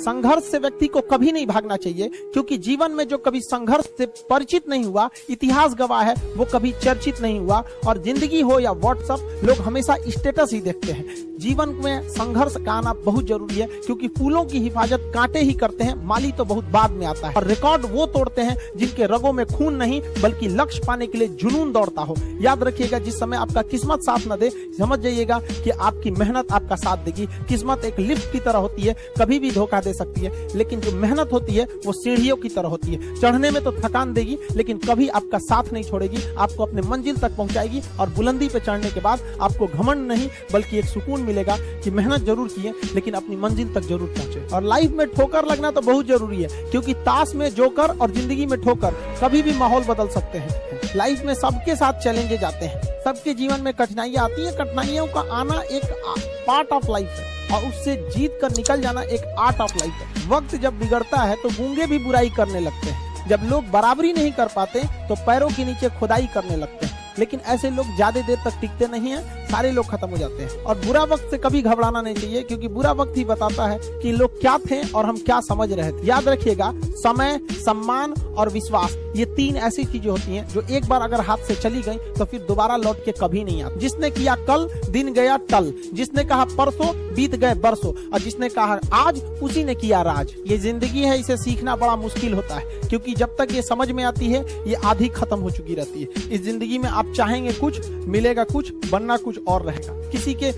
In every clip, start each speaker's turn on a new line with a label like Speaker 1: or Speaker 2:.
Speaker 1: संघर्ष से व्यक्ति को कभी नहीं भागना चाहिए, क्योंकि जीवन में जो कभी संघर्ष से परिचित नहीं हुआ, इतिहास गवाह है, वो कभी चर्चित नहीं हुआ। और जिंदगी हो या व्हाट्सएप, लोग हमेशा स्टेटस ही देखते हैं। जीवन में संघर्ष का आना बहुत जरूरी है, क्योंकि फूलों की हिफाजत कांटे ही करते हैं, माली तो बहुत बाद में आता है। और रिकॉर्ड वो तोड़ते हैं जिनके रगों में खून नहीं, बल्कि लक्ष्य पाने के लिए जुनून दौड़ता हो। याद रखिएगा, जिस समय आपका किस्मत साथ न दे, समझ जाइएगा कि आपकी मेहनत आपका साथ देगी। किस्मत एक लिफ्ट की तरह होती है, कभी भी धोखा दे सकती है, लेकिन जो मेहनत होती है वो सीढ़ियों की तरह होती है। चढ़ने में तो थकान देगी, लेकिन कभी आपका साथ नहीं छोड़ेगी, आपको अपने मंजिल तक पहुंचाएगी। और बुलंदी पे चढ़ने के बाद आपको घमंड नहीं, बल्कि एक सुकून मिलेगा कि मेहनत जरूर की है, लेकिन अपनी मंजिल तक जरूर पहुंचे। और लाइफ में ठोकर लगना तो बहुत जरूरी है, क्योंकि ताश में जोकर और जिंदगी में ठोकर कभी भी माहौल बदल सकते हैं। लाइफ में सबके साथ चैलेंजेस आते हैं, सबके जीवन में कठिनाइयां आती हैं। कठिनाइयों का आना एक पार्ट ऑफ लाइफ है, और उससे जीत कर निकल जाना एक आर्ट ऑफ लाइफ है। वक्त जब बिगड़ता है तो गूंगे भी बुराई करने लगते हैं। जब लोग बराबरी नहीं कर पाते तो पैरों के नीचे खुदाई करने लगते हैं, लेकिन ऐसे लोग ज्यादा देर तक टिकते नहीं हैं, सारे लोग खत्म हो जाते हैं। और बुरा वक्त से कभी घबराना नहीं चाहिए, क्योंकि बुरा वक्त ही बताता है कि लोग क्या थे और हम क्या समझ रहे थे। याद रखिएगा, समय, सम्मान और विश्वास, ये तीन ऐसी चीजें होती हैं जो एक बार अगर हाथ से चली गई तो फिर दोबारा लौट के कभी नहीं आती। जिसने किया कल, दिन गया टल। जिसने कहा परसों, बीत गए बरसों। और जिसने कहा आज, उसी ने किया राज। ये जिंदगी है, इसे सीखना बड़ा मुश्किल होता है, क्योंकि जब तक ये समझ में आती है, ये आधी खत्म हो चुकी रहती है। इस जिंदगी में आप चाहेंगे कुछ, मिलेगा कुछ, बनना कुछ और रहेगा। किसी के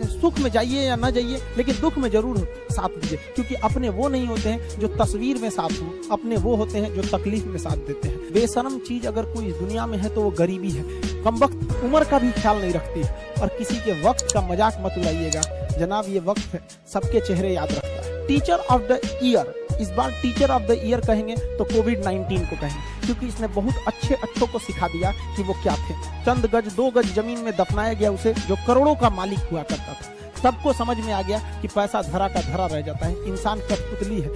Speaker 1: सुख में जाइए या न जाइए, लेकिन दुख में जरूर साथ दीजिए, क्योंकि अपने वो नहीं होते हैं जो तस्वीर में साथ हो, अपने वो होते हैं जो तकलीफ में साथ देते हैं। बेशर्म चीज अगर कोई इस दुनिया में है तो वो गरीबी है। कमबख्त उम्र का भी ख्याल नहीं रखती, और किसी के वक्त का मजाक मत उड़ाइएगा। जनाब, ये वक्त है, सबके चेहरे याद रखता है। टीचर ऑफ द ईयर, इस बार टीचर ऑफ द ईयर कहेंगे तो कोविड-19 को कहेंगे, क्योंकि इसने बहुत अच्छों को सिखा दिया कि वो क्या थे। चंद गज, 2 गज जमीन में दफनाया गया उसे, जो करोड़ों का मालिक हुआ करता था। सबको समझ में आ गया कि पैसा धरा का धरा रह जाता है, इंसान कठपुतली है।